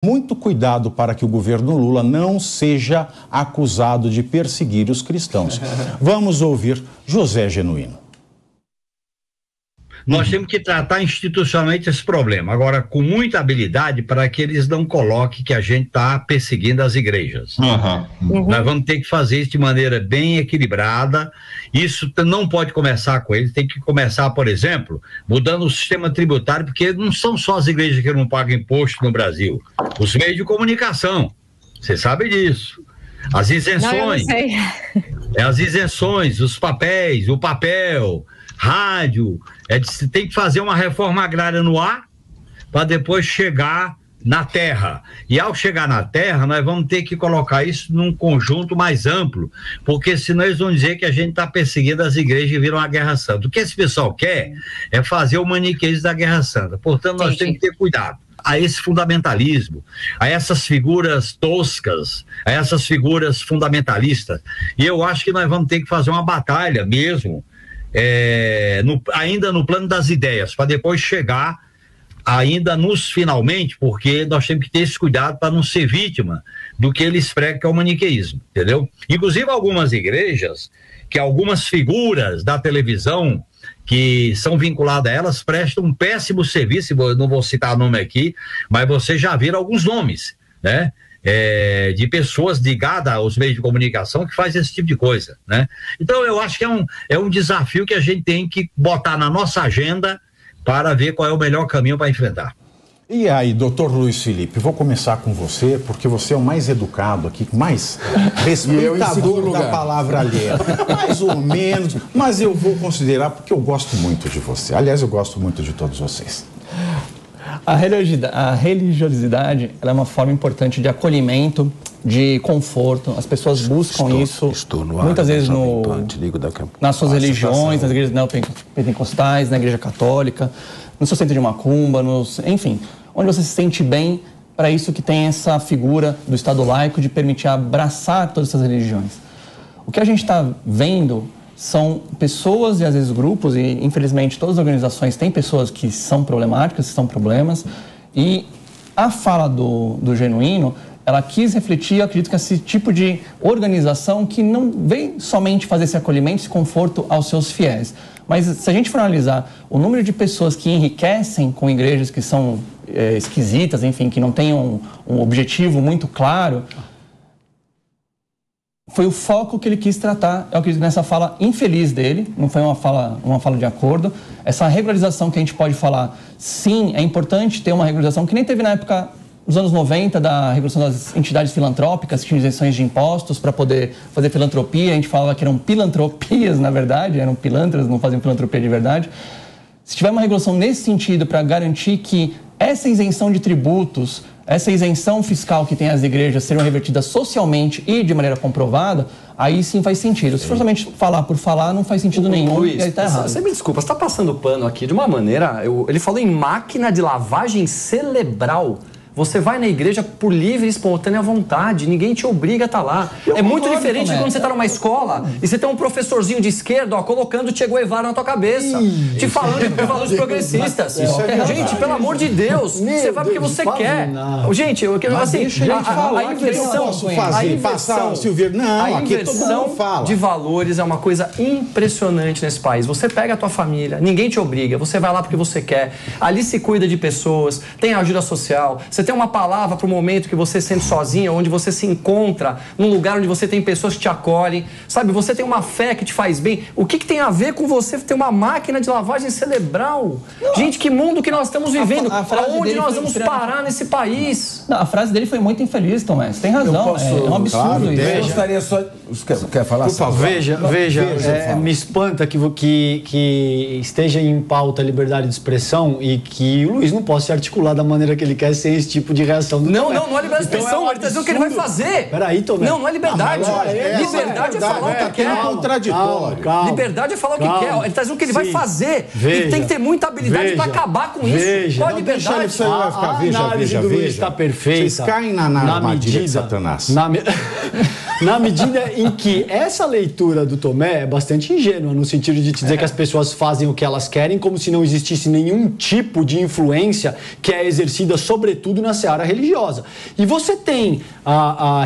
Muito cuidado para que o governo Lula não seja acusado de perseguir os cristãos. Vamos ouvir José Genuíno. Nós temos que tratar institucionalmente esse problema, agora com muita habilidade para que eles não coloquem que a gente está perseguindo as igrejas. Nós vamos ter que fazer isso de maneira bem equilibrada. Isso não pode começar com eles, tem que começar, por exemplo, mudando o sistema tributário, porque não são só as igrejas que não pagam imposto no Brasil, os meios de comunicação, você sabe disso. As isenções, as isenções, os papéis, o papel, rádio, tem que fazer uma reforma agrária no ar para depois chegar na terra. E ao chegar na terra, nós vamos ter que colocar isso num conjunto mais amplo, porque senão eles vão dizer que a gente está perseguindo as igrejas e viram a Guerra Santa. O que esse pessoal quer é fazer o maniqueísmo da Guerra Santa. Portanto, nós temos que ter cuidado a esse fundamentalismo, a essas figuras toscas, a essas figuras fundamentalistas. E eu acho que nós vamos ter que fazer uma batalha mesmo, ainda no plano das ideias, para depois chegar ainda nos finalmente, porque nós temos que ter esse cuidado para não ser vítima do que eles pregam, que é o maniqueísmo, entendeu? Inclusive algumas igrejas, que algumas figuras da televisão que são vinculadas a elas prestam um péssimo serviço, não vou citar nome aqui, mas você já viram alguns nomes, né? De pessoas ligadas aos meios de comunicação que fazem esse tipo de coisa, né? Então eu acho que é um desafio que a gente tem que botar na nossa agenda para ver qual é o melhor caminho para enfrentar. E aí, doutor Luiz Felipe, vou começar com você, porque você é o mais educado aqui, mais respeitador da palavra alheia. Mais ou menos, mas eu vou considerar, porque eu gosto muito de você. Aliás, eu gosto muito de todos vocês. A religiosidade, ela é uma forma importante de acolhimento, de conforto. As pessoas buscam isso muitas vezes nas suas religiões, nas igrejas neopentecostais, na igreja católica, no seu centro de macumba, enfim, onde você se sente bem. Para isso que tem essa figura do Estado laico de permitir abraçar todas essas religiões. O que a gente está vendo são pessoas e às vezes grupos, e infelizmente todas as organizações têm pessoas que são problemáticas, que são problemas, e a fala do Genuíno, ela quis refletir, eu acredito que esse tipo de organização que não vem somente fazer esse acolhimento, esse conforto aos seus fiéis. Mas se a gente for analisar o número de pessoas que enriquecem com igrejas que são esquisitas, enfim, que não têm um objetivo muito claro, foi o foco que ele quis tratar, eu acredito, nessa fala infeliz dele, não foi uma fala de acordo. Essa regularização que a gente pode falar, sim, é importante ter uma regularização que nem teve na época dos anos 90, da regulação das entidades filantrópicas, que tinham isenções de impostos para poder fazer filantropia. A gente falava que eram pilantropias, na verdade, eram pilantras, não faziam filantropia de verdade. Se tiver uma regulação nesse sentido para garantir que essa isenção de tributos, essa isenção fiscal que tem as igrejas serão revertidas socialmente e de maneira comprovada, aí sim faz sentido. Se for somente falar por falar, não faz sentido nenhum. Luiz, e aí tá errado. Você me desculpa, você está passando pano aqui de uma maneira... Ele falou em máquina de lavagem cerebral. Você vai na igreja por livre e espontânea vontade, ninguém te obriga a estar lá. É muito diferente de quando você está numa escola e você tem um professorzinho de esquerda, colocando Che Guevara na tua cabeça, te falando de valores progressistas. Gente, pelo amor de Deus, você vai porque você quer. Gente, eu quero assim, a inversão de valores é uma coisa impressionante nesse país. Você pega a tua família, ninguém te obriga, você vai lá porque você quer. Ali se cuida de pessoas, tem ajuda social. Você tem uma palavra para o momento que você se sente sozinho, onde você se encontra, num lugar onde você tem pessoas que te acolhem, sabe? Você tem uma fé que te faz bem. O que tem a ver com você ter uma máquina de lavagem cerebral? Não. Gente, que mundo que nós estamos vivendo? Aonde nós vamos parar nesse país? Não, a frase dele foi muito infeliz, Tomás. Tem razão, é um absurdo claro, isso. Eu gostaria só... Quer falar? Por favor. Veja, me espanta que esteja em pauta a liberdade de expressão e que o Luiz não possa se articular da maneira que ele quer sem esse tipo de reação do Não é liberdade de expressão, ele está dizendo o que ele vai fazer. Peraí, Tomé. Não é liberdade. Liberdade é falar o que quer. Contraditório. Liberdade é falar o que quer. Ele está dizendo o que ele vai fazer. E tem que ter muita habilidade para acabar com isso. Qual a liberdade? A análise do Luiz está perfeita. Vocês caem na armadilha de Satanás. Na medida em que essa leitura do Tomé é bastante ingênua, no sentido de te dizer que as pessoas fazem o que elas querem, como se não existisse nenhum tipo de influência que é exercida, sobretudo, na seara religiosa. E você tem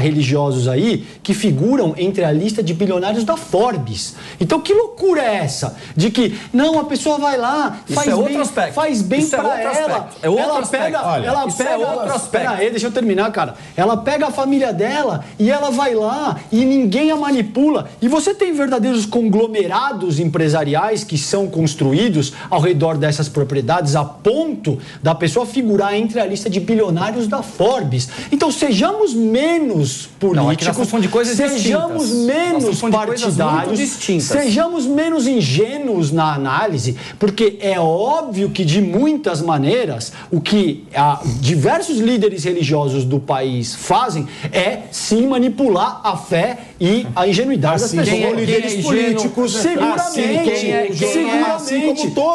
religiosos aí que figuram entre a lista de bilionários da Forbes. Então, que loucura é essa? De que, não, a pessoa vai lá, faz bem para ela. É outro aspecto. Espera aí, deixa eu terminar, cara. Ela pega a família dela e ela vai lá e ninguém a manipula. E você tem verdadeiros conglomerados empresariais que são construídos ao redor dessas propriedades a ponto da pessoa figurar entre a lista de bilionários da Forbes. Então, sejamos menos políticos, sejamos menos partidários, sejamos menos ingênuos na análise, porque é óbvio que, de muitas maneiras, o que diversos líderes religiosos do país fazem é, sim, manipular a fé e a ingenuidade das pessoas. Líderes políticos,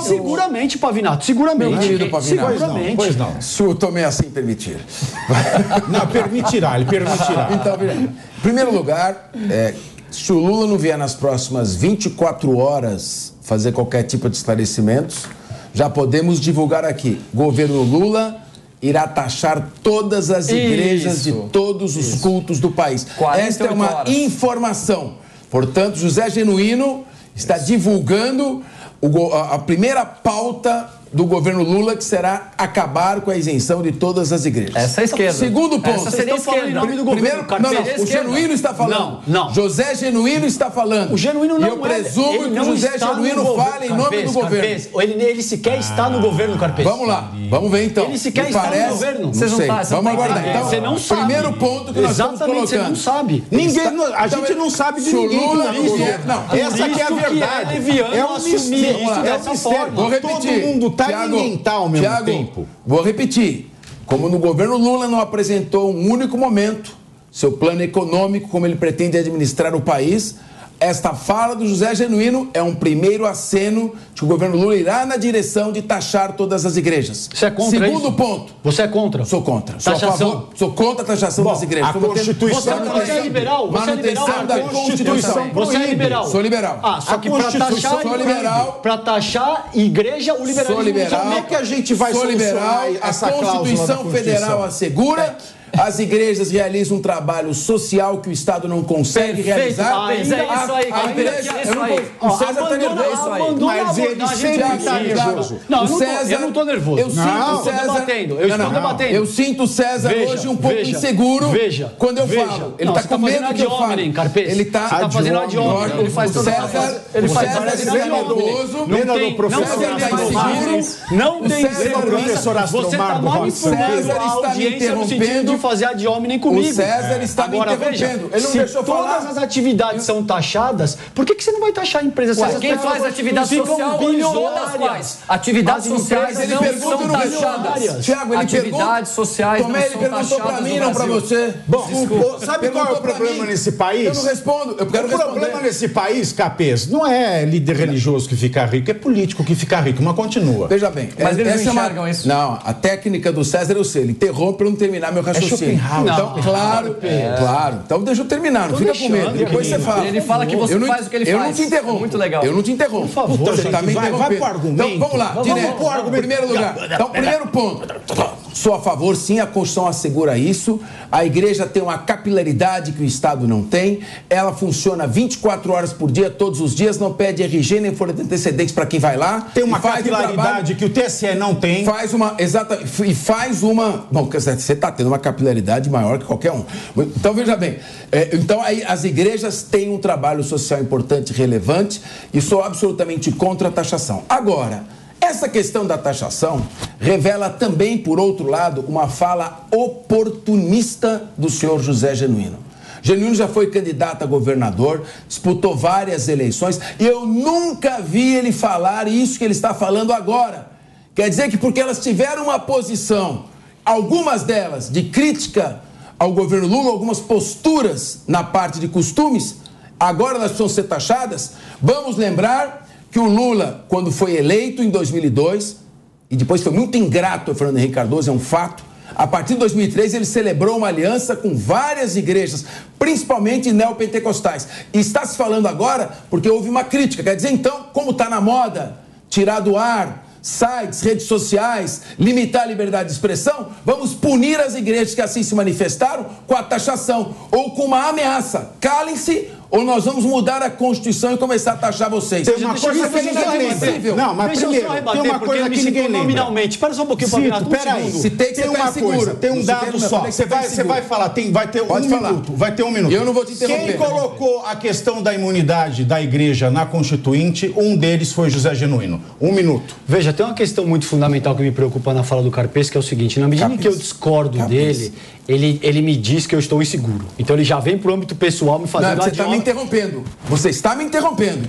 seguramente, Pavinato, seguramente. Meu querido Pavinato, pois não. Se o Tomé assim permitir. Não, ele permitirá. Então, em primeiro lugar, se o Lula não vier nas próximas 24 horas fazer qualquer tipo de esclarecimentos, já podemos divulgar aqui. Governo Lula irá taxar todas as igrejas de todos os cultos do país. Esta é uma informação. Portanto, José Genuíno está divulgando a primeira pauta do governo Lula, que será acabar com a isenção de todas as igrejas. Essa é a esquerda. Segundo ponto. Essa seria a esquerda. Em nome do governo, o Genuíno está falando. Não. José Genuíno está falando. O Genuíno não e eu presumo que o José Genuíno fale em nome do governo. Ele sequer está no governo, Carpes. Vamos lá. Vamos ver então. Ele sequer está no governo. Não sei. Vamos aguardar. Então, você não sabe. Primeiro ponto que nós estamos colocando. Você não sabe. A gente não sabe de ninguém. Essa que é a verdade. É um assumir isso dessa forma. Vou repetir. Todo mundo está ninguém está ao mesmo tempo. Vou repetir. Como no governo Lula não apresentou um único momento seu plano econômico, como ele pretende administrar o país, esta fala do José Genuíno é um primeiro aceno de que o governo Lula irá na direção de taxar todas as igrejas. Você é contra Segundo isso? Ponto. Você é contra? Sou contra. Taxação. Sou a favor. Sou contra a taxação das igrejas. A Constituição... Você é liberal? Manutenção da Constituição. Você é liberal? Sou liberal. Só que para taxar... Sou liberal. Para taxar igreja, o liberalismo... Sou liberal. Como é que a gente vai solucionar essa cláusula? A Constituição Federal assegura... As igrejas realizam um trabalho social que o Estado não consegue realizar. É isso aí. O César está nervoso. Mas ele sempre está nervoso. Não, eu não estou nervoso. Eu estou debatendo. Eu sinto o César hoje um pouco inseguro quando eu falo. Ele está com medo que eu fale. Ele está fazendo ad hominem. Ele faz está nervoso. Lembra do professor Astromarco? Não tem professor Astromarco. César está me interrompendo. Fazer ad hominem comigo. O César está me interrompendo. Ele não deixou falar. Se todas as atividades são taxadas, por que você não vai taxar a empresa? Quem faz atividade social todas quais? Atividades sociais não são taxadas. Tiago, ele atividades sociais não são taxadas. Perguntou para mim, não para você. Bom, sabe qual é o problema nesse país? Eu não respondo. Eu quero responder. O problema nesse país, Capês, não é líder religioso que fica rico, é político que fica rico, mas continua. Veja bem. Mas eles não enxergam isso. Não, a técnica do César eu sei. Ele interrompe para não terminar meu raciocínio. Então, claro. Então deixa eu terminar, não fica com medo. Depois você fala. Ele fala que você faz o que ele faz. Eu não te interrompo. Muito legal. Eu não te interrompo. Por favor, você está me interrompendo. Vai pro argumento. Então, vamos lá, direto. Primeiro lugar. Então, primeiro ponto. Sou a favor, sim, a Constituição assegura isso. A igreja tem uma capilaridade que o Estado não tem. Ela funciona 24 horas por dia, todos os dias, não pede RG nem folha de antecedentes para quem vai lá. Tem uma capilaridade que o TSE não tem. Faz uma... Bom, você está tendo uma capilaridade maior que qualquer um. Então, veja bem. Então, aí, as igrejas têm um trabalho social importante e relevante e sou absolutamente contra a taxação. Agora... Essa questão da taxação revela também, por outro lado, uma fala oportunista do senhor José Genuíno. Genuíno já foi candidato a governador, disputou várias eleições e eu nunca vi ele falar isso que ele está falando agora. Quer dizer que porque elas tiveram uma posição, algumas delas, de crítica ao governo Lula, algumas posturas na parte de costumes, agora elas precisam ser taxadas. Vamos lembrar que o Lula, quando foi eleito em 2002, e depois foi muito ingrato ao Fernando Henrique Cardoso, é um fato, A partir de 2003, ele celebrou uma aliança com várias igrejas, principalmente neopentecostais. E está se falando agora porque houve uma crítica. Quer dizer, então, como está na moda, tirar do ar sites, redes sociais, limitar a liberdade de expressão, vamos punir as igrejas que assim se manifestaram com a taxação ou com uma ameaça. Calem-se ou nós vamos mudar a Constituição e começar a taxar vocês. Tem uma coisa que ninguém lembra. Não, mas primeiro, tem uma coisa que ninguém lembra. Nominalmente. Espera só um pouquinho, Fabiano. Peraí. Se tem uma coisa, tem um dado só. Você vai falar, vai ter um minuto. Vai ter um minuto. Eu não vou te interromper. Quem colocou a questão da imunidade da igreja na Constituinte, um deles foi José Genuíno. 1 minuto. Veja, tem uma questão muito fundamental que me preocupa na fala do Carpes, que é o seguinte, na medida em que eu discordo dele, ele me diz que eu estou inseguro. Então ele já vem pro âmbito pessoal me fazendo... Não, você está me interrompendo. Você está me interrompendo.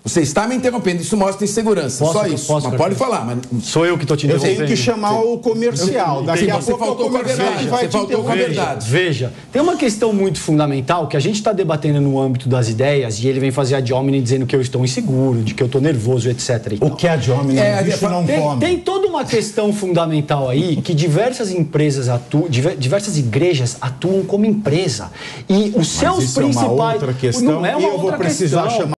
Você está me interrompendo, isso mostra insegurança. Só isso. Mas pode falar, mas... Sou eu que estou te interrompendo. Eu tenho que chamar o comercial. Daqui a pouco você faltou com a verdade. Você faltou com a verdade. Veja, tem uma questão muito fundamental que a gente está debatendo no âmbito das ideias e ele vem fazer ad hominem dizendo que eu estou inseguro, de que eu estou nervoso, etc. O que é ad hominem? Tem toda uma questão fundamental aí que diversas empresas diversas igrejas atuam como empresa. E os seus principais... É uma outra questão, não é uma outra questão.